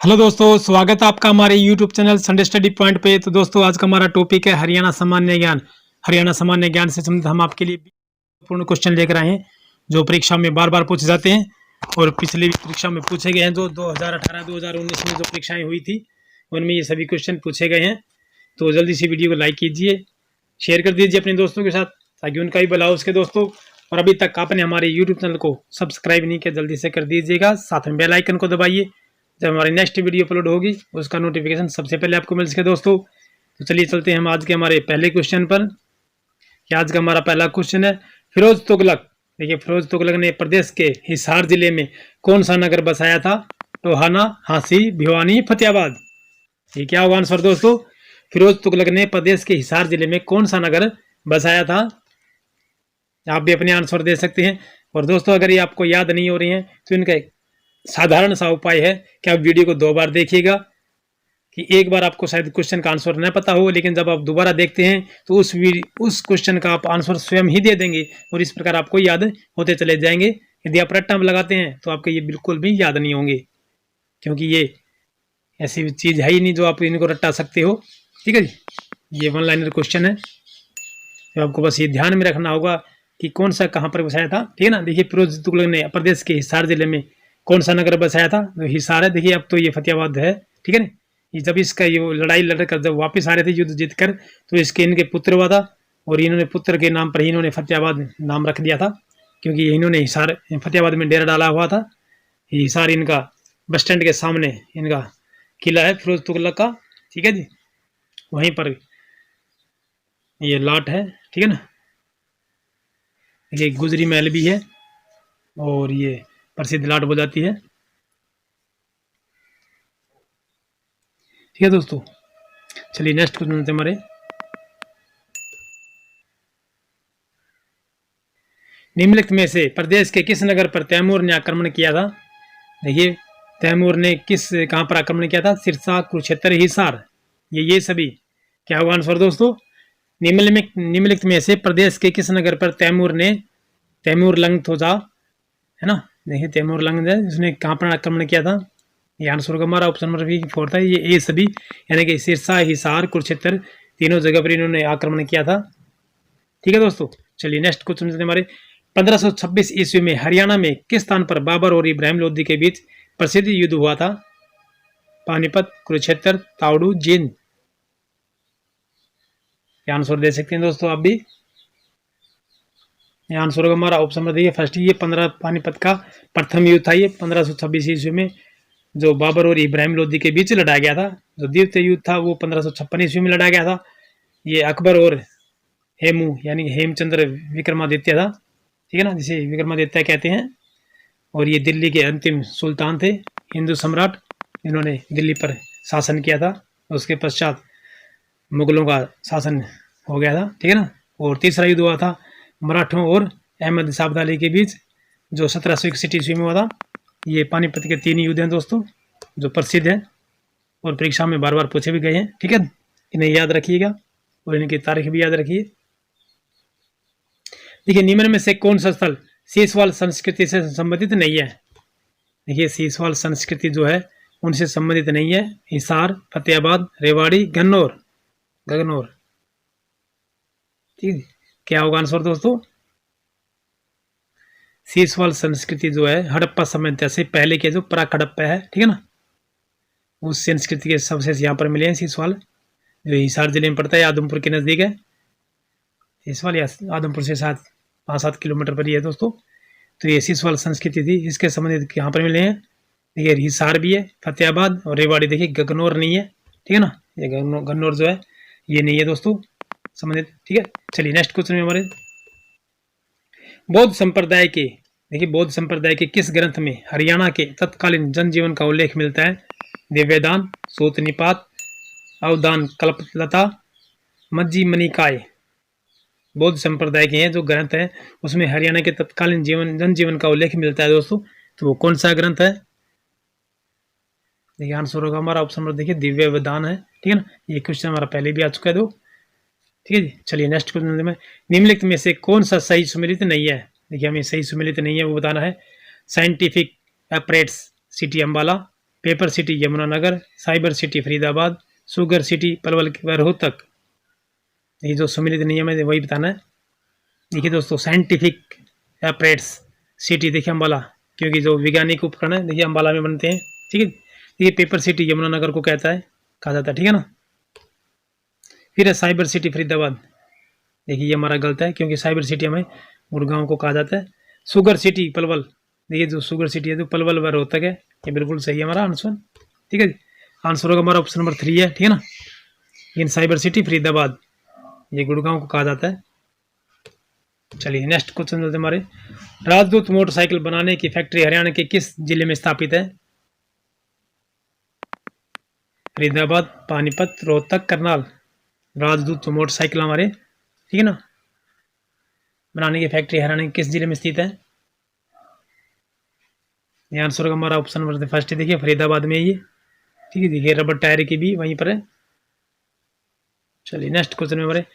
Hello दोस्तों, स्वागत है आपका हमारे YouTube channel Sunday study point पे। तो दोस्तों, आज का हमारा टॉपिक है हरियाणा सामान्य ज्ञान। हरियाणा सामान्य ज्ञान से संबंधित हम आपके लिए पूर्ण क्वेश्चन लेकर आए हैं जो परीक्षा में बार बार पूछे जाते हैं और पिछली परीक्षा में पूछे गए हैं। जो 2018-2019 में जो परीक्षाएं हुई थी उनमें ये सभी क्वेश्चन पूछे गए हैं। तो जल्दी से वीडियो को लाइक कीजिए, शेयर कर दीजिए अपने दोस्तों के साथ ताकि उनका भी भला हो उसके दोस्तों। और अभी तक आपने हमारे यूट्यूब चैनल को सब्सक्राइब नहीं किया, जल्दी से कर दीजिएगा। साथ में बेल आइकन को दबाइए, जब हमारी नेक्स्ट वीडियो अपलोड होगी उसका नोटिफिकेशन सबसे पहले आपको मिल सके दोस्तों। तो चलिए चलते हैं हम आज के हमारे पहले क्वेश्चन पर। आज का हमारा पहला क्वेश्चन है, फिरोज तुगलक। देखिए, फिरोज तुगलक ने प्रदेश के हिसार जिले में कौन सा नगर बसाया था? टोहाना, हांसी, भिवानी, फतेहाबाद। ये क्या होगा आंसर दोस्तों? फिरोज तुगलक ने प्रदेश के हिसार जिले में कौन सा नगर बसाया था? आप भी अपने आंसर दे सकते हैं। और दोस्तों, अगर ये आपको याद नहीं हो रही है तो इनका एक साधारण सा उपाय है कि आप वीडियो को 2 बार देखिएगा। कि एक बार आपको शायद क्वेश्चन का आंसर न पता हो, लेकिन जब आप दोबारा देखते हैं तो उस क्वेश्चन का आप आंसर स्वयं ही दे देंगे और इस प्रकार आपको याद होते चले जाएंगे। यदि आप रट्टा में लगाते हैं तो आपको ये बिल्कुल भी याद नहीं होंगे, क्योंकि ये ऐसी चीज़ है ही नहीं जो आप इनको रट्टा सकते हो। ठीक है जी, ये 1 लाइनर क्वेश्चन है, तो आपको बस ये ध्यान में रखना होगा कि कौन सा कहाँ पर बसाया था। ठीक है ना। देखिए, फिरोज तुगलक ने प्रदेश के हिसार जिले में कौन सा नगर बसाया था? तो हिसार है। देखिए, अब तो ये फतेहाबाद है। ठीक है ना। ये जब इसका ये लड़ाई लड़कर जब वापस आ रहे थे युद्ध जीत कर, तो इसके इनके पुत्र हुआ था और इन्होंने पुत्र के नाम पर ही इन्होंने फतेहाबाद नाम रख दिया था, क्योंकि इन्होंने हिसार फतेहाबाद में डेरा डाला हुआ था। हिसार इनका बस स्टैंड के सामने इनका किला है फिरोज तुगलक का। ठीक है जी, वहीं पर ये लाट है। ठीक है ना। ये गुजरी महल भी है और ये प्रसिद्ध लाट हो जाती है। ठीक है दोस्तों, चलिए नेक्स्ट क्वेश्चन हमारे। निम्नलिखित में से प्रदेश के किस नगर पर तैमूर ने आक्रमण किया था? देखिए, तैमूर ने कहाँ पर आक्रमण किया था? सिरसा, कुरुक्षेत्र, हिसार। ये सभी क्या होगा आंसर दोस्तों? निम्नलिखित में से प्रदेश के किस नगर पर तैमूर लंग थोजा, है ना। देखिए, तैमूर लंग उसने कहाँ पर आक्रमण किया था? ये आंसर का हमारा ऑप्शन नंबर 4 था। ये सभी यानी कि सिरसा, हिसार, कुरुक्षेत्र तीनों जगह पर इन्होंने आक्रमण किया था। ठीक है दोस्तों, चलिए नेक्स्ट क्वेश्चन हमारे। 1526 ईस्वी में हरियाणा में किस स्थान पर बाबर और इब्राहिम लोदी के बीच प्रसिद्ध युद्ध हुआ था? पानीपत, कुरुक्षेत्र, तावड़ू, जींद। आंसर दे सकते हैं दोस्तों आप भी। आंसर होगा हमारा ऑप्शन नंबर देखिए फर्स्ट। ये 15 पानीपत का प्रथम युद्ध था। ये 1526 ईस्वी में जो बाबर और इब्राहिम लोदी के बीच लड़ाया गया था। जो द्वितीय युद्ध था वो 1556 ईस्वी में लड़ाया गया था। ये अकबर और हेमू यानी हेमचंद्र विक्रमादित्य था। ठीक है ना, जिसे विक्रमादित्य कहते हैं। और ये दिल्ली के अंतिम सुल्तान थे, हिंदू सम्राट। इन्होंने दिल्ली पर शासन किया था। उसके पश्चात मुगलों का शासन हो गया था। ठीक है ना। और तीसरा युद्ध हुआ था मराठों और अहमद शाह अब्दाली के बीच, जो 1761 ईस्वी में हुआ था। ये पानीपत के 3 युद्ध हैं दोस्तों जो प्रसिद्ध हैं और परीक्षा में बार बार पूछे भी गए हैं। ठीक है, इन्हें याद रखिएगा और इनकी तारीख भी याद रखिए। देखिए, निम्न में से कौन सा स्थल सीसवाल संस्कृति से संबंधित नहीं है? देखिए, सीसवाल संस्कृति जो है उनसे संबंधित नहीं है। हिसार, फतेहाबाद, रेवाड़ी, गन्नौर। ठीक है, क्या होगा आंसर दोस्तों? सीसवाल संस्कृति जो है हड़प्पा सभ्यता से पहले के जो प्राक हड़प्पा है, ठीक है ना, उस संस्कृति के अवशेष यहाँ पर मिले हैं। सीसवाल जो हिसार जिले में पड़ता है, आदमपुर के नजदीक है। सीसवाल या आदमपुर से 5-7 किलोमीटर पर ही है दोस्तों। तो ये सीसवाल संस्कृति थी, इसके संबंधित यहाँ पर मिले हैं। देखिए, हिसार भी है, फतेहाबाद और रेवाड़ी। देखिए, गगनौर नहीं है। ठीक है ना, ये गन्नौर जो है ये नहीं है दोस्तों संबंधित। ठीक है, चलिए नेक्स्ट क्वेश्चन में हमारे। बौद्ध संप्रदाय के देखिए, बौद्ध संप्रदाय के किस ग्रंथ में हरियाणा के तत्कालीन जनजीवन का उल्लेख मिलता है? दिव्यदान, सूत निपात, अवदान कल्पलता, मज्जी निकाय। बौद्ध संप्रदाय के हैं जो ग्रंथ है उसमें हरियाणा के तत्कालीन जनजीवन का उल्लेख मिलता है दोस्तों। तो वो कौन सा ग्रंथ है? देखिए, आंसर होगा हमारा ऑप्शन नंबर देखिए दिव्य विधान है। ठीक है ना, ये क्वेश्चन हमारा पहले भी आ चुका है। ठीक है जी, चलिए नेक्स्ट क्वेश्चन में। निम्नलिखित में से कौन सा सही सुमेलित नहीं है? देखिए, हमें सही सुमेलित नहीं है वो बताना है। Scientific operates, city Ambala, paper city Yamunanagar, cyber city Faridabad, sugar city Palwal व रोहतक। ये जो सम्मिलित नियम है वही बताना है। देखिए दोस्तों, साइंटिफिक एपरेट्स सिटी देखिए अम्बाला, क्योंकि जो वैज्ञानिक उपकरण है देखिए अम्बाला में बनते हैं। ठीक है, ये पेपर सिटी यमुनानगर को कहा जाता है। ठीक है ना। फिर है साइबर सिटी फरीदाबाद। देखिए ये हमारा गलत है, क्योंकि साइबर सिटी हमें गुड़गांव को कहा जाता है। शुगर सिटी पलवल, देखिए जो शुगर सिटी है तो पलवल व रोहतक है। ये बिल्कुल सही है हमारा आंसर। ठीक है, आंसर होगा हमारा ऑप्शन नंबर 3 है। ठीक है ना। इन साइबर सिटी फरीदाबाद, ये गुड़गांव को कहा जाता है। चलिए नेक्स्ट क्वेश्चन चलते हमारे। राजदूत मोटरसाइकिल बनाने की फैक्ट्री हरियाणा के किस जिले में स्थापित है? फरीदाबाद, पानीपत, रोहतक, करनाल। राजदूत मोटरसाइकिल हमारे, ठीक है ना, बनाने की फैक्ट्री हरियाणा के किस जिले में स्थित है? ये आंसर होगा हमारा ऑप्शन नंबर फर्स्ट। देखिए फरीदाबाद में ये। ठीक है, देखिए रबर टायर की भी वहीं पर है। चलिए नेक्स्ट क्वेश्चन में हमारे,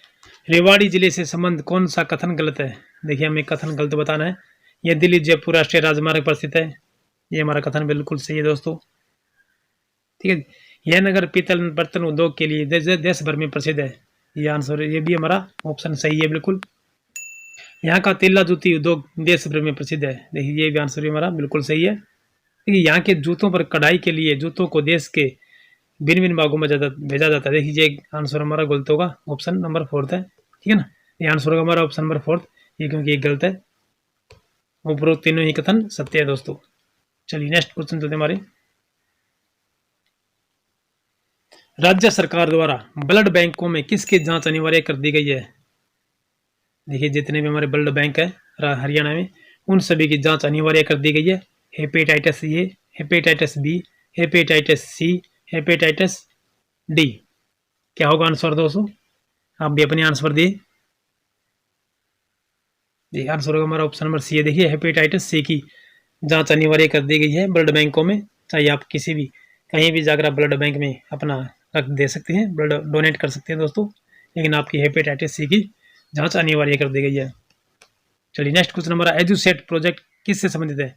रेवाड़ी जिले से संबंध कौन सा कथन गलत है? देखिए हमें कथन गलत बताना है। यह दिल्ली जयपुर राष्ट्रीय राजमार्ग पर स्थित है। ये हमारा कथन बिल्कुल सही है दोस्तों। ठीक है, यह नगर पीतल बर्तन उद्योग के लिए देश भर में प्रसिद्ध है। ये आंसर, ये भी हमारा ऑप्शन सही है बिल्कुल। यहाँ का तेला जूती उद्योग देश भर में प्रसिद्ध है। देखिए ये भी आंसर भी हमारा बिल्कुल सही है। देखिए यहाँ के जूतों पर कढ़ाई के लिए जूतों को देश के भिन्न भिन्न भागों में भेजा जाता है। देखिए ये आंसर हमारा गलत होगा, ऑप्शन नंबर 4 है। ठीक है ना, ये आंसर होगा हमारा ऑप्शन नंबर 4, ये क्योंकि ये गलत है। उपरोक्त तीनों ही कथन सत्य है दोस्तों। चलिए नेक्स्ट क्वेश्चन चलते हमारे। राज्य सरकार द्वारा ब्लड बैंकों में किसकी जांच अनिवार्य कर दी गई है? देखिए जितने भी हमारे ब्लड बैंक है हरियाणा में, उन सभी की जांच अनिवार्य कर दी गई है। Hepatitis A, hepatitis B, hepatitis C, hepatitis D. क्या होगा आंसर दोस्तों? आप भी अपने आंसर दिए। देखिए आंसर होगा हमारा ऑप्शन नंबर सी है। देखिए हेपेटाइटिस सी की जांच अनिवार्य कर दी गई है ब्लड बैंकों में। चाहे आप किसी भी कहीं भी जाकर ब्लड बैंक में अपना रक्त दे सकते हैं, ब्लड डोनेट कर सकते हैं दोस्तों, लेकिन आपकी हेपेटाइटिस सी की जांच अनिवार्य कर दी गई है। चलिए नेक्स्ट क्वेश्चन हमारा, एजुसेट प्रोजेक्ट किससे संबंधित है?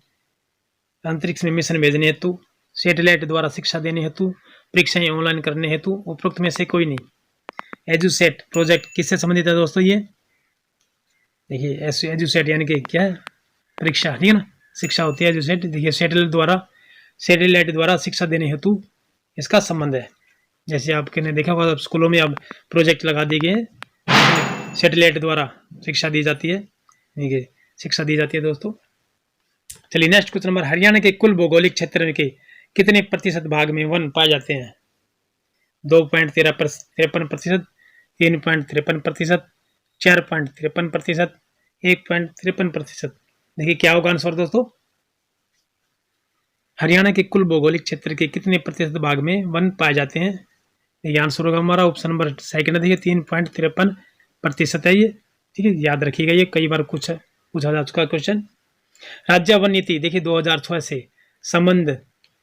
अंतरिक्ष में मिशन भेजने हेतु, सैटेलाइट द्वारा शिक्षा देने हेतु, परीक्षाएं ऑनलाइन करने हेतु, उपरोक्त में से कोई नहीं। एजुसेट प्रोजेक्ट किससे संबंधित है दोस्तों? ये देखिए एजुसेट यानी कि क्या है? परीक्षा, ठीक है ना, शिक्षा होती है एजुसेट। देखिए सैटेलाइट द्वारा शिक्षा देने हेतु इसका संबंध है। जैसे आपके ने देखा होगा स्कूलों में अब प्रोजेक्ट लगा दिए गए हैं, सैटेलाइट द्वारा शिक्षा दी जाती है। देखिए शिक्षा दी जाती है दोस्तों। चलिए नेक्स्ट क्वेश्चन नंबर, हरियाणा के कुल भौगोलिक क्षेत्र के कितने प्रतिशत भाग में वन पाए जाते हैं? 2.53%, 3.53%, 4.53%, 1.53%। देखिए क्या होगा आंसर दोस्तों? हरियाणा के कुल भौगोलिक क्षेत्र के कितने प्रतिशत भाग में वन पाए जाते हैं? ये आंसर होगा हमारा ऑप्शन नंबर सेकंड है। देखिए 3.53% है ये। ठीक है, याद रखिएगा, ये कई बार पूछा जा चुका क्वेश्चन। राज्य वन नीति देखिए 2006 से संबंध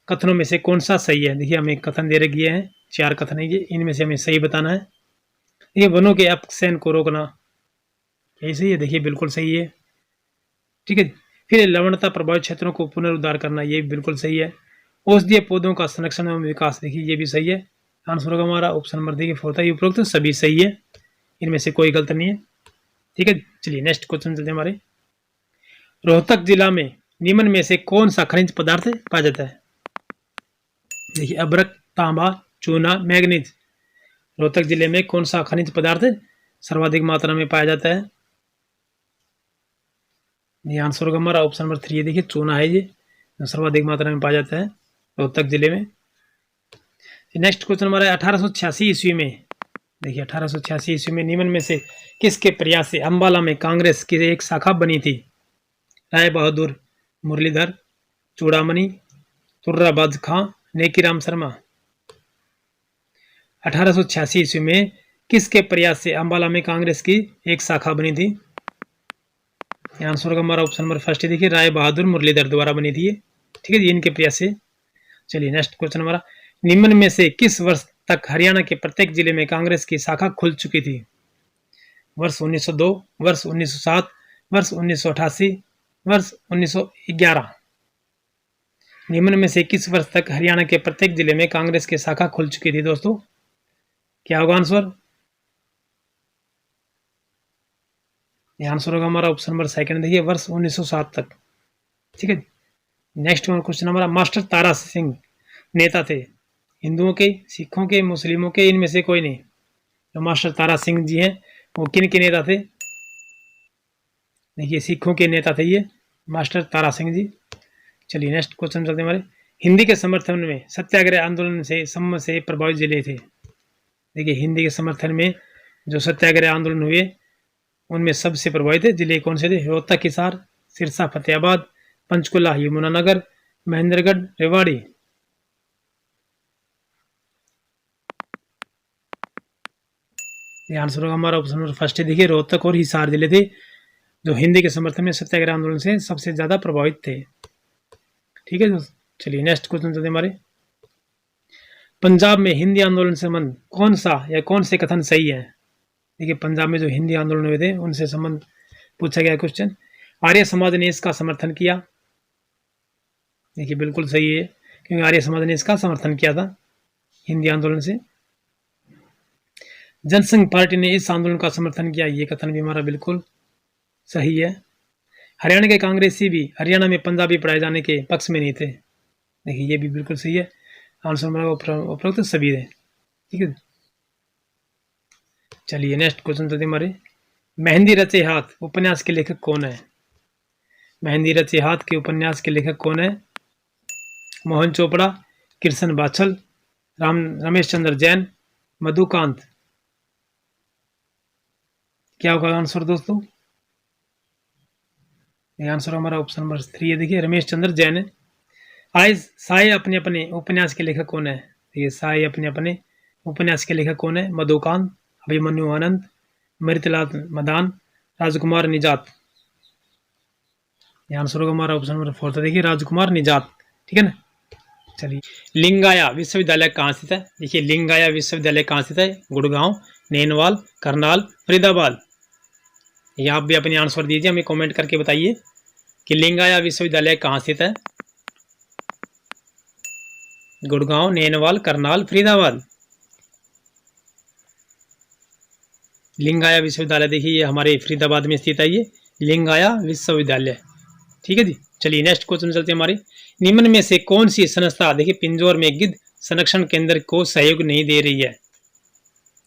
कथनों में से कौन सा सही है? देखिए हमें कथन दे रखे हैं, 4 कथन है ये, इनमें से हमें सही बताना है। ये वनों के अपक्षयन को रोकना, यही सही है। देखिए बिल्कुल सही है। ठीक है, फिर लवणता प्रभावित क्षेत्रों को पुनरुद्धार करना, ये बिल्कुल सही है। औषधीय पौधों का संरक्षण एवं विकास, देखिए ये भी सही है। आंसर होगा हमारा ऑप्शन नंबर देखिए 4 है। उपरोक्त सभी सही है, इनमें से कोई गलत नहीं है। ठीक है, चलिए नेक्स्ट क्वेश्चन चलते हैं हमारे। रोहतक जिला में निम्न में से कौन सा खनिज पदार्थ पाया जाता है? देखिए अभ्रक, तांबा, चूना, मैग्नीज। रोहतक जिले में कौन सा खनिज पदार्थ सर्वाधिक मात्रा में पाया जाता है? ये आंसर होगा हमारा ऑप्शन नंबर 3 है। देखिए चूना है ये, सर्वाधिक मात्रा में पाया जाता है रोहतक जिले में। नेक्स्ट क्वेश्चन हमारा 1886 ईस्वी में, देखिए 1886 ईस्वी में निम्न में से किसके प्रयास से अम्बाला में कांग्रेस की एक शाखा बनी थी? राय बहादुर, मुरलीधर, चूड़ामणि, तुर्राबाज खां, नेकीराम शर्मा। 1886 ईस्वी में किसके प्रयास से अम्बाला में कांग्रेस की एक शाखा बनी थी? आंसर होगा हमारा ऑप्शन नंबर फर्स्ट है। देखिए राय बहादुर मुरलीधर द्वारा बनी थी ये। ठीक है जी, इनके प्रयास से। चलिए नेक्स्ट क्वेश्चन हमारा, निम्न में से किस वर्ष तक हरियाणा के प्रत्येक जिले में कांग्रेस की शाखा खुल चुकी थी? वर्ष 1902, वर्ष 1907, वर्ष 1988, वर्ष 1911। निम्न में से किस वर्ष तक हरियाणा के प्रत्येक जिले में कांग्रेस की शाखा खुल चुकी थी दोस्तों? क्या होगा आंसर? ये आंसर होगा हमारा ऑप्शन नंबर सेकंड, देखिए वर्ष 1907 तक। ठीक है, नेक्स्ट वन क्वेश्चन हमारा, मास्टर तारा सिंह नेता थे हिंदुओं के, सिखों के, मुस्लिमों के, इनमें से कोई नहीं। तो मास्टर तारा सिंह जी हैं वो किन के नेता थे? देखिए सिखों के नेता थे ये मास्टर तारा सिंह जी। चलिए नेक्स्ट क्वेश्चन चलते हमारे, हिंदी के समर्थन में सत्याग्रह आंदोलन से सम्म से प्रभावित जिले थे। देखिए हिंदी के समर्थन में जो सत्याग्रह आंदोलन हुए उनमें सबसे प्रभावित जिले कौन से थे? रोहतक, हिसार, सिरसा, फतेहाबाद, पंचकुला, यमुनानगर, महेंद्रगढ़, रेवाड़ी। आंसर होगा हमारा ऑप्शन नंबर फर्स्ट है, देखिए रोहतक और हिसार जिले थे जो हिंदी के समर्थन में सत्याग्रह आंदोलन से सबसे ज्यादा प्रभावित थे। ठीक है दोस्तों, चलिए नेक्स्ट क्वेश्चन चलते हमारे, पंजाब में हिंदी आंदोलन से संबंध कौन सा या कौन से कथन सही है? देखिए पंजाब में जो हिंदी आंदोलन हुए थे उनसे संबंध पूछा गया क्वेश्चन। आर्य समाज ने इसका समर्थन किया। देखिए बिल्कुल सही है, क्योंकि आर्य समाज ने इसका समर्थन किया था हिंदी आंदोलन से। जनसंघ पार्टी ने इस आंदोलन का समर्थन किया, ये कथन भी हमारा बिल्कुल सही है। हरियाणा के कांग्रेसी भी हरियाणा में पंजाबी पढ़ाए जाने के पक्ष में नहीं थे। देखिए ये भी बिल्कुल सही है, आंसर हमारा उपरोक्त सभी है। ठीक है, चलिए नेक्स्ट क्वेश्चन चलते हमारे, मेहंदी रचे हाथ उपन्यास के लेखक कौन है? मेहंदी रचे हाथ के उपन्यास के लेखक कौन है? मोहन चोपड़ा, कृष्ण बाछल, रमेश चंद्र जैन, मधुकांत। क्या होगा आंसर दोस्तों? ये आंसर हमारा ऑप्शन नंबर 3 है, देखिए रमेश चंद्र जैन है। आए साए अपने अपने उपन्यास के लेखक कौन है? देखिए साए अपने अपने उपन्यास के लेखक कौन है? मधुकांत, अभिमन्यु आनंद, मृतलाल मदान, राजकुमार निजात। ये आंसर होगा हमारा ऑप्शन नंबर 4 था, देखिए राजकुमार निजात। ठीक है ना, चलिए लिंगाया विश्वविद्यालय कहाँ स्थित है? देखिए लिंगाया विश्वविद्यालय कहाँ स्थित है? गुड़गांव, नैनवाल, करनाल, फरीदाबाद। ये आप भी अपने आंसर दीजिए, हमें कमेंट करके बताइए कि लिंगाया विश्वविद्यालय कहाँ स्थित है? गुड़गांव, नैनवाल, करनाल, फरीदाबाद। लिंगाया विश्वविद्यालय देखिए ये हमारे फरीदाबाद में स्थित है, ये लिंगाया विश्वविद्यालय। ठीक है जी, चलिए नेक्स्ट क्वेश्चन चलते हैं हमारे, निम्न में से कौन सी संस्था देखिए पिंजौर में गिद्ध संरक्षण केंद्र को सहयोग नहीं दे रही है?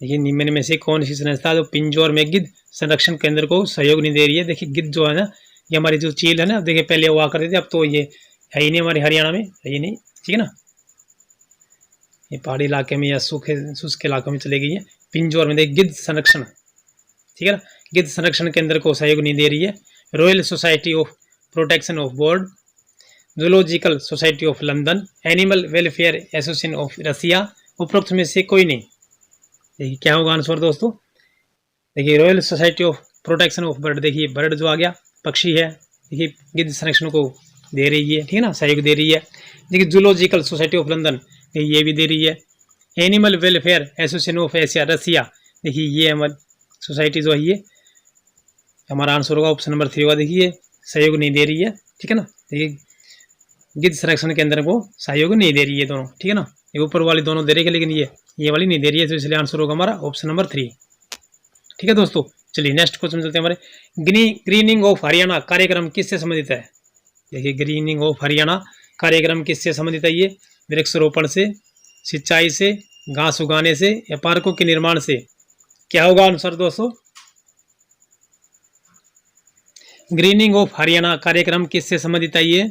देखिए निम्न में से कौन सी संस्था जो पिंजौर में गिद्ध संरक्षण केंद्र को सहयोग नहीं दे रही है? देखिए गिद्ध जो है ना, ये हमारी जो चील है ना, देखिए पहले हुआ करते थे, अब तो ये है ही नहीं हमारे हरियाणा में, है ही नहीं। ठीक है ना, ये पहाड़ी इलाके में या शुष्क इलाकों में चले गई है। पिंजौर में देखिए गिद्ध संरक्षण, ठीक है ना, गिद्ध संरक्षण केंद्र को सहयोग नहीं दे रही है। Royal society of protection of bird, zoological society of London, animal welfare association of Russia, उपरोक्त में से कोई नहीं। देखिए क्या होगा आंसर दोस्तों? देखिए royal society of protection of bird, देखिए बर्ड जो आ गया पक्षी है, देखिए गिद्ध संरक्षण को दे रही है, ठीक है ना, सहयोग दे रही है। देखिए जूलॉजिकल सोसाइटी ऑफ लंदन ये भी दे रही है। Animal welfare association of Asia Russia, देखिए ये हमारी सोसाइटी जो है ये हमारा आंसर होगा ऑप्शन नंबर 3 होगा, देखिए सहयोग नहीं दे रही है। ठीक है ना, देखिए गिद्ध संरक्षण के अंदर को सहयोग नहीं दे रही है दोनों। ठीक है ना, ये ऊपर वाली दोनों दे रही है लेकिन ये वाली नहीं दे रही है, तो इसलिए आंसर होगा हमारा ऑप्शन नंबर 3। ठीक है दोस्तों, चलिए नेक्स्ट क्वेश्चन चलते हैं हमारे, ग्रीनिंग ऑफ हरियाणा कार्यक्रम किससे संबंधित है? देखिए ग्रीनिंग ऑफ हरियाणा कार्यक्रम किससे संबंधित है? ये वृक्षारोपण से, सिंचाई से, घास उगाने से या पार्कों के निर्माण से। क्या होगा आंसर दोस्तों? ग्रीनिंग ऑफ हरियाणा कार्यक्रम किससे संबंधित है? ये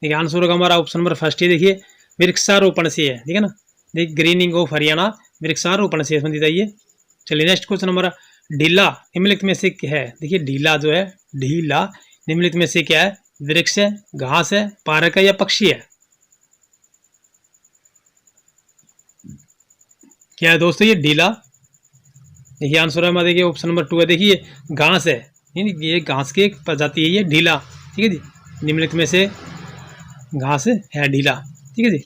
देखिए आंसर होगा हमारा ऑप्शन नंबर फर्स्ट ही, देखिए वृक्षारोपण से है। ठीक है ना, देखिए ग्रीनिंग ऑफ हरियाणा वृक्षारोपण से संबंधित है ये। चलिए नेक्स्ट क्वेश्चन हमारा, ढीला निम्नलिखित में से क्या है? देखिए ढीला जो है, ढीला निम्नलिखित में से क्या है? वृक्ष है, घास है, पार्क है या पक्षी है? क्या है दोस्तों? ये ढीला। देखिए आंसर है हमारा, देखिए ऑप्शन नंबर 2 है, देखिए घास है, ये घास की एक प्रजाति है ये ढीला। ठीक है जी, निम्नलिखित में से घास है ढीला। ठीक है जी,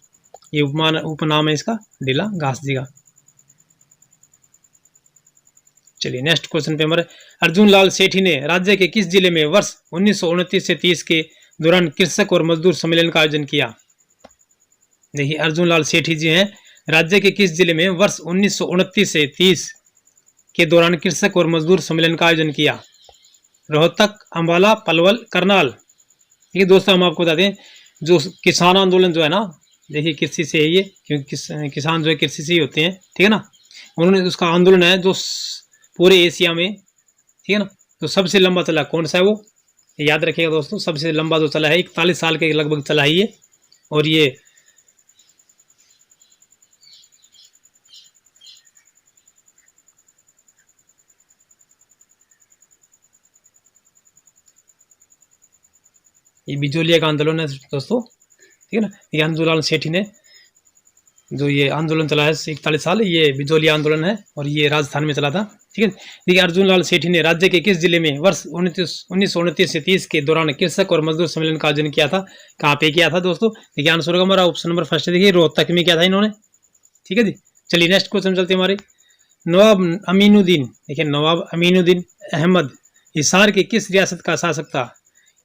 ये उपनाम है इसका ढीला घास जी का। चलिए नेक्स्ट क्वेश्चन पे हमारे, अर्जुन लाल सेठी ने राज्य के किस जिले में वर्ष 1929 से 30 के दौरान कृषक और मजदूर सम्मेलन का आयोजन किया? देखिए अर्जुन लाल सेठी जी हैं, राज्य के किस जिले में वर्ष 1929 से 30 के दौरान कृषक और मजदूर सम्मेलन का आयोजन किया? रोहतक, अंबाला, पलवल, करनाल। देखिए दोस्तों हम आपको बताते हैं, जो किसान आंदोलन जो है ना, देखिए कृषि से है ये, क्योंकि किसान जो है कृषि से ही होते हैं, ठीक है ना। उन्होंने उसका आंदोलन है जो पूरे एशिया में, ठीक है ना, तो सबसे लंबा चला कौन सा है वो, याद रखिएगा दोस्तों, सबसे लंबा जो चला है 41 साल के लगभग चला है ये। और ये बिजोलिया का आंदोलन है दोस्तों, ठीक है ना। ये अंजुलाल सेठी ने जो ये आंदोलन चला है 41 साल, ये बिजोलिया आंदोलन है और ये राजस्थान में चला था, ठीक है। देखिए अर्जुन लाल सेठी ने राज्य के किस जिले में वर्ष 1929 से 30 के दौरान कृषक और मजदूर सम्मेलन का आयोजन किया था? कहाँ पे किया था दोस्तों? देखिए आंसर होगा हमारा ऑप्शन नंबर फर्स्ट, देखिए रोहतक में किया था इन्होंने, ठीक है जी। चलिए नेक्स्ट क्वेश्चन चलते हमारे। नवाब अमीनुद्दीन, देखिए नवाब अमीनुद्दीन अहमद हिसार के किस रियासत का शासक था?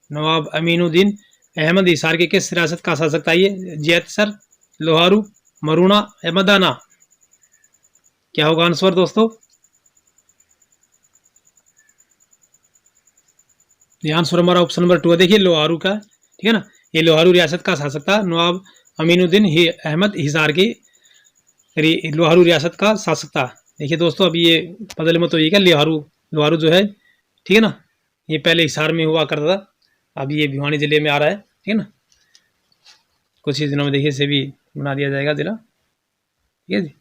नवाब अमीनुद्दीन अहमद हिसार के किस रियासत का शासक था? ये जैतसर, लोहारू, मरूना या मदाना? क्या होगा आंसर दोस्तों? ये आंसर हमारा ऑप्शन नंबर 2 है, देखिए लोहारू का, ठीक है ना। ये लोहारू रियासत का शासक था नवाब अमीनुद्दीन अहमद हिसार की लोहारू रियासत का शासक था। देखिए दोस्तों अब ये बदल में तो ये क्या, लोहारू लोहारू जो है, ठीक है ना, ये पहले हिसार में हुआ करता था, अब ये भिवानी जिले में आ रहा है, ठीक है ना। कुछ ही दिनों में देखिए इसे भी बना दिया जाएगा जिला, ठीक है जी।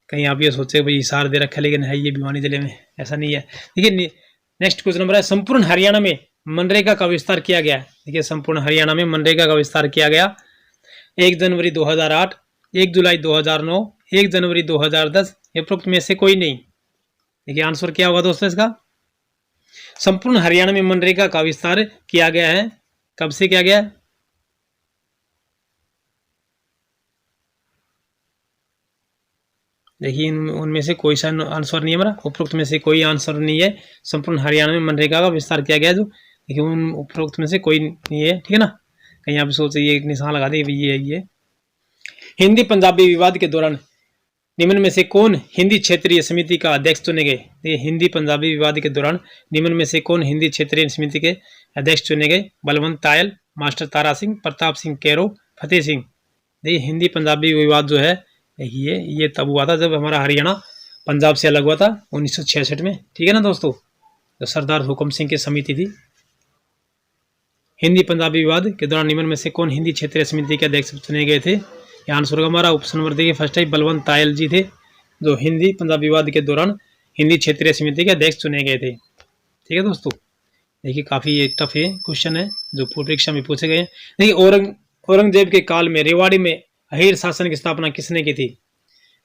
कहीं आप ये सोचे भाई हिसार दे रखा है लेकिन है ये भिवानी जिले में, ऐसा नहीं है। देखिए नेक्स्ट क्वेश्चन नंबर है, संपूर्ण हरियाणा में मनरेगा का विस्तार किया गया। देखिए संपूर्ण हरियाणा में मनरेगा का विस्तार किया गया 1 जनवरी 2008, 1 जुलाई 2009, 1 जनवरी 2010, उपरोक्त में से कोई नहीं। देखिए आंसर क्या होगा दोस्तों इसका? संपूर्ण हरियाणा में मनरेगा का विस्तार किया गया है, कब से किया गया है? देखिए उनमें से कोई सा आंसर नहीं है हमारा, उपरोक्त में से कोई आंसर नहीं है। संपूर्ण हरियाणा में मनरेगा का विस्तार किया गया जो, देखिए उन उपरोक्त में से कोई नहीं है, ठीक है ना। कहीं आप सोचे ये निशान लगा दे ये। हिंदी पंजाबी विवाद के दौरान निम्न में से कौन हिंदी क्षेत्रीय समिति का अध्यक्ष चुने गए? ये हिंदी पंजाबी विवाद के दौरान निम्न में से कौन हिंदी क्षेत्रीय समिति के अध्यक्ष चुने गए? Balwant Tayal, master Tara Singh, Pratap Singh Cairo, Fateh Singh. देखिए हिंदी पंजाबी विवाद जो है ये तब हुआ था जब हमारा हरियाणा पंजाब से अलग हुआ था 1966 में, ठीक है ना दोस्तों, तो सरदार हुकुम सिंह की समिति थी। हिंदी पंजाबी विवाद के दौरान निम्न में से कौन हिंदी क्षेत्रीय समिति के अध्यक्ष चुने गए थे? यहाँ आंसर होगा हमारा ऑप्शन नंबर देखिए फर्स्ट है, बलवंत तायल जी थे जो हिंदी पंजाबी विवाद के दौरान हिंदी क्षेत्रीय समिति के अध्यक्ष चुने गए थे, ठीक है दोस्तों। देखिए काफी ये टफ है क्वेश्चन है जो पूर्व परीक्षा में पूछे गए हैं। देखिए औरंगजेब के काल में रेवाड़ी में अहीर शासन की स्थापना किसने की थी?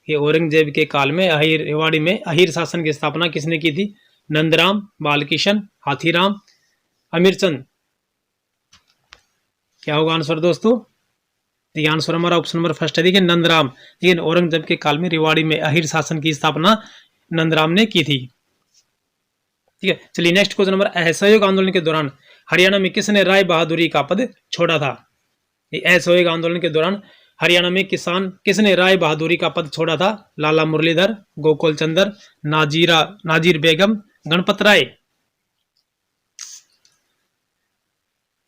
ये औरंगजेब के काल में रेवाड़ी में अहीर शासन की स्थापना किसने की थी? नंदराम, बालकिशन, हाथीराम, अमीरचंद। क्या होगा आंसर दोस्तों? देखिए आंसर हमारा ऑप्शन नंबर फर्स्ट है, देखिए नंदराम। देखिए औरंगजेब के काल में रेवाड़ी में अहीर शासन की स्थापना नंदराम ने की थी, ठीक है। चलिए नेक्स्ट क्वेश्चन नंबर, असहयोग आंदोलन के दौरान हरियाणा में किसने राय बहादुरी का पद छोड़ा था? असहयोग आंदोलन के दौरान हरियाणा में किसने राय बहादुरी का पद छोड़ा था? लाला मुरलीधर, गोकुल चंद्र, नाजीर बेगम, गणपत राय।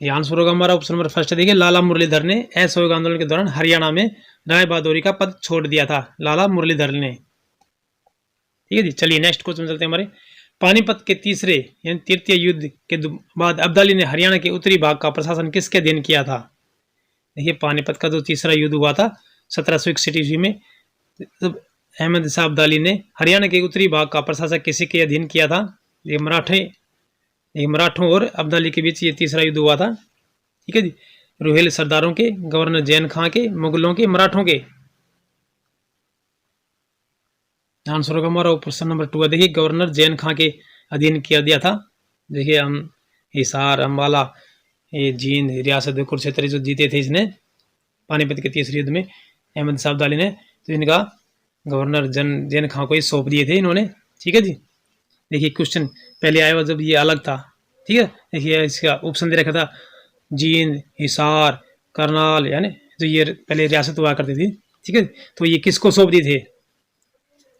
ये आंसर होगा हमारा ऑप्शन नंबर फर्स्ट है, देखिए लाला मुरलीधर ने असहयोग आंदोलन के दौरान हरियाणा में राय बहादुरी का पद छोड़ दिया था, लाला मुरलीधर ने, ठीक है जी। चलिए नेक्स्ट क्वेश्चन चलते हैं हमारे। पानीपत के तीसरे यानी तृतीय युद्ध के बाद अब्दाली ने हरियाणा के उत्तरी भाग का प्रशासन किसके अधीन किया था? देखिए पानीपत का जो तीसरा युद्ध हुआ था 1761 ईस्वी में, तब अहमद शाह अब्दाली ने हरियाणा के उत्तरी भाग का प्रशासन किसी के अधीन किया था? ये मराठों और अब्दाली के बीच ये तीसरा युद्ध हुआ था, ठीक है जी। रोहिल सरदारों के, गवर्नर जैन खां के, मुगलों के, मराठों के। आंसर होगा हमारा ऑप्शन नंबर 2 है, देखिए गवर्नर जैन खां के अधीन किया दिया था। देखिए हम हिसार, अम्बाला, ये जींद, रियासत कुरुक्षेत्र जो जीते थे इसने पानीपत के तीसरे युद्ध में अहमद शाह अब्दाली ने, तो इनका गवर्नर जैन खां को ही सौंप दिए थे इन्होंने, ठीक है जी। देखिए क्वेश्चन पहले आया हुआ जब ये अलग था, ठीक है। देखिए इसका ऑप्शन दे रखा था जींद, हिसार, करनाल यानी जो ये पहले रियासत हुआ करती थी, ठीक है, तो ये किसको सौंप दी थे?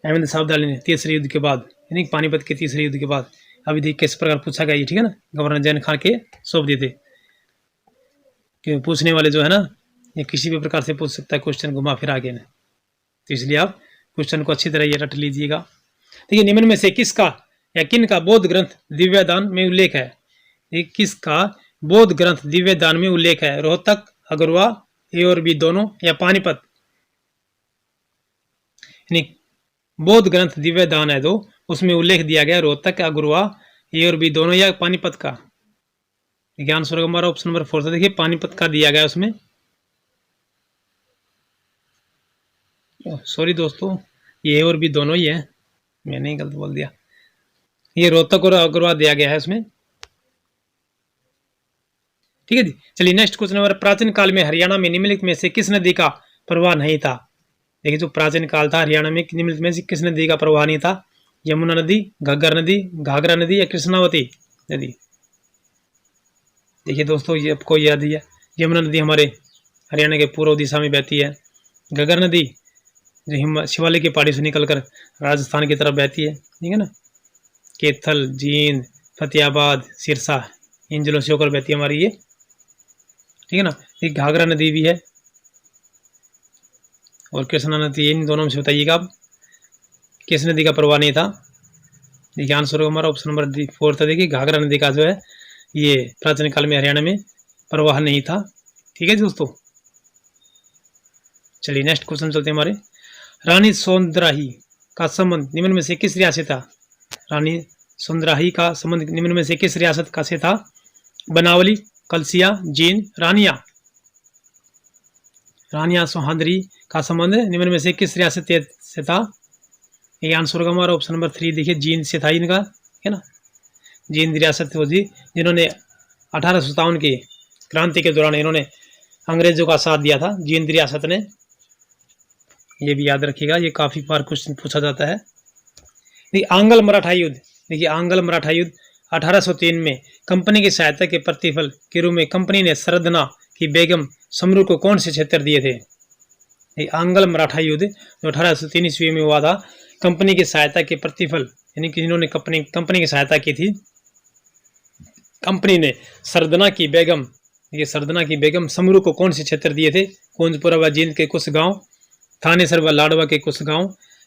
अहमद शाह अब्दाली ने तीसरे युद्ध के बाद, यानी पानीपत के तीसरे युद्ध के बाद। अभी देखिए किस प्रकार पूछा गया ये, ठीक है ना, गवर्नर जैन खान के सौंप दिए थे। कि पूछने वाले जो है ना, ये किसी भी प्रकार से पूछ सकता है क्वेश्चन घुमा फिरा के, तो इसलिए आप क्वेश्चन को अच्छी तरह ये रट लीजिएगा। देखिए निम्न में से किसका या किन का बौद्ध ग्रंथ दिव्यदान में उल्लेख है? ये किसका बौद्ध ग्रंथ दिव्यदान में उल्लेख है? रोहतक, अगरवा, ए और बी दोनों, या पानीपत? यानी बौद्ध ग्रंथ दिव्यदान है, तो उसमें उल्लेख दिया गया रोहतक, अगरवा, ए और बी दोनों, या पानीपत का? देखिए आंसर हमारा ऑप्शन नंबर 4 से देखिए पानीपत का दिया गया उसमें। सॉरी दोस्तों, ये और भी दोनों ही है, मैंने ही गलत बोल दिया। ये रोहतक और अग्रवाल दिया गया है उसमें, ठीक है जी। चलिए नेक्स्ट क्वेश्चन नंबर, प्राचीन काल में हरियाणा में निम्नलिखित में से किस नदी का प्रवाह नहीं था? देखिए जो प्राचीन काल था हरियाणा में निम्नलिखित में से किस नदी का प्रवाह नहीं था? यमुना नदी, घग्गर नदी, घाघरा नदी, या कृष्णावती नदी? देखिए दोस्तों ये आपको याद ही है, यमुना नदी हमारे हरियाणा के पूर्व दिशा में बहती है। घग्गर नदी जो शिवालिक की पहाड़ी से निकलकर राजस्थान की तरफ बहती है, ठीक है ना। कैथल, जींद, फतेहाबाद, सिरसा, इन जिलों से होकर बहती है हमारी ये, ठीक है ना। एक घाघरा नदी भी है और कृष्णा नदी, इन दोनों में से बताइएगा आप किस नदी का प्रवाह नहीं था? देखिए आंसर हमारा ऑप्शन नंबर 4 था। देखिए घाघरा नदी का जो है ये प्राचीन काल में हरियाणा में प्रवाह नहीं था, ठीक है दोस्तों। चलिए नेक्स्ट क्वेश्चन चलते हैं हमारे, रानी सोंदराही का संबंध निम्न में से किस रियासत से था? रानी सोंदराही का संबंध निम्न में से किस रियासत का से था? बनावली, कलसिया, जींद, रानिया? रानिया सोहांदरी का संबंध निम्न में से किस रियासत से था? ये आंसर होगा हमारा ऑप्शन नंबर 3। देखिए जींद से था इनका, है ना। जींद रियासत वो थी जिन्होंने 1857 की क्रांति के दौरान इन्होंने अंग्रेजों का साथ दिया था, जींद रियासत ने। ये भी याद रखिएगा, ये काफी बार क्वेश्चन पूछा जाता है। देखिए आंग्ल मराठा युद्ध, देखिए आंग्ल मराठा युद्ध 1803 में कंपनी की सहायता के प्रतिफल के रूप में कंपनी ने सरदना की बेगम समरू को कौन से क्षेत्र दिए थे? आंग्ल मराठा युद्ध जो 1803 ईस्वी में हुआ था, कंपनी की सहायता के प्रतिफल, यानी कि जिन्होंने कंपनी की सहायता की थी, कंपनी ने सरदना की बेगम, ये सरदना की बेगम समरू को कौन से क्षेत्र दिए थे? कुंजपुरा व जींद के कुछ गांव, थानेसर व लाडवा के कुछ गांव,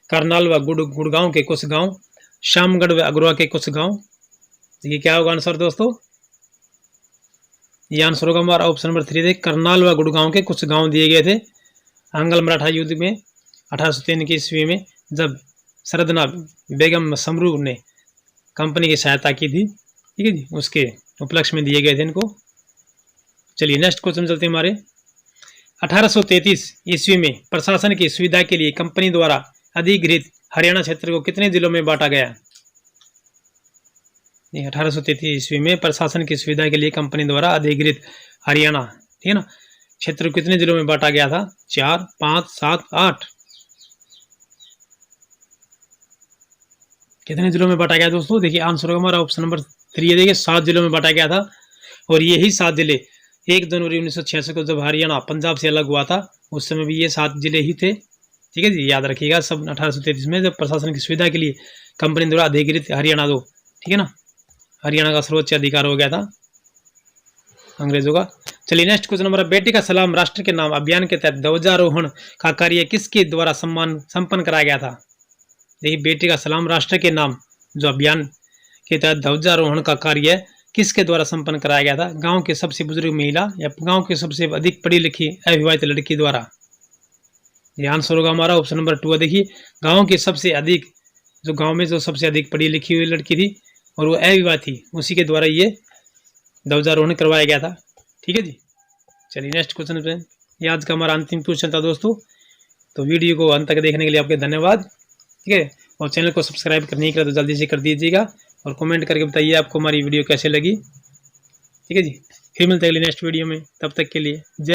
करनाल व गुड़गांव के कुछ गांव, शामगढ़ व अग्रवा के कुछ गांव। ये क्या होगा आंसर दोस्तों? ये आंसर होगा हमारा ऑप्शन नंबर 3 करनाल व गुड़गांव के कुछ गांव दिए गए थे आंग्ल मराठा युद्ध में 1803 की ईस्वी में, जब सरदना बेगम समरू ने कंपनी की सहायता की थी, ठीक है जी, उसके उपलक्ष्य में दिए गए थे इनको। चलिए नेक्स्ट क्वेश्चन चलते हैं हमारे, 1833 ईस्वी में प्रशासन की सुविधा के लिए कंपनी द्वारा अधिग्रहित हरियाणा क्षेत्र को कितने जिलों में बांटा गया? 1833 ईस्वी में प्रशासन की सुविधा के लिए कंपनी द्वारा अधिग्रहित हरियाणा, ठीक है ना, क्षेत्र को कितने जिलों में बांटा गया था? 4, 5, 7, 8? कितने जिलों में बांटा गया दोस्तों? देखिए आंसर होगा हमारा ऑप्शन नंबर 3। देखिए 7 जिलों में बांटा गया था, और यही 7 जिले 1 जनवरी 1966 को जब हरियाणा पंजाब से अलग हुआ था, उस समय भी ये 7 जिले ही थे, ठीक है जी। याद रखिएगा सब 1833 में जब प्रशासन की सुविधा के लिए कंपनी द्वारा अधिग्रहित हरियाणा दो, ठीक है ना, हरियाणा का सर्वोच्च अधिकार हो गया था अंग्रेजों का। चलिए नेक्स्ट क्वेश्चन नंबर, बेटी का सलाम राष्ट्र के नाम अभियान के तहत ध्वजारोहण का कार्य किसके द्वारा संपन्न कराया गया था? देखिए बेटी का सलाम राष्ट्र के नाम जो अभियान के तहत ध्वजारोहण का कार्य किसके द्वारा संपन्न कराया गया था? गांव के सबसे बुजुर्ग महिला या गांव के सबसे अधिक पढ़ी लिखी अविवाहित लड़की द्वारा? ये आंसर होगा हमारा ऑप्शन नंबर 2। देखिए गांव के सबसे अधिक, जो गांव में जो सबसे अधिक पढ़ी लिखी हुई लड़की थी और वो अविवाहित थी, उसी के द्वारा ये ध्वजारोहण करवाया गया था, ठीक है जी। चलिए नेक्स्ट क्वेश्चन पे, ये आज का हमारा अंतिम क्वेश्चन था दोस्तों। तो वीडियो को अंत तक देखने के लिए आपके धन्यवाद, ठीक है। और चैनल को सब्सक्राइब करने के लिए तो जल्दी से कर दीजिएगा, और कमेंट करके बताइए आपको हमारी वीडियो कैसे लगी, ठीक है जी। फिर मिलते हैं अगली नेक्स्ट वीडियो में, तब तक के लिए जय।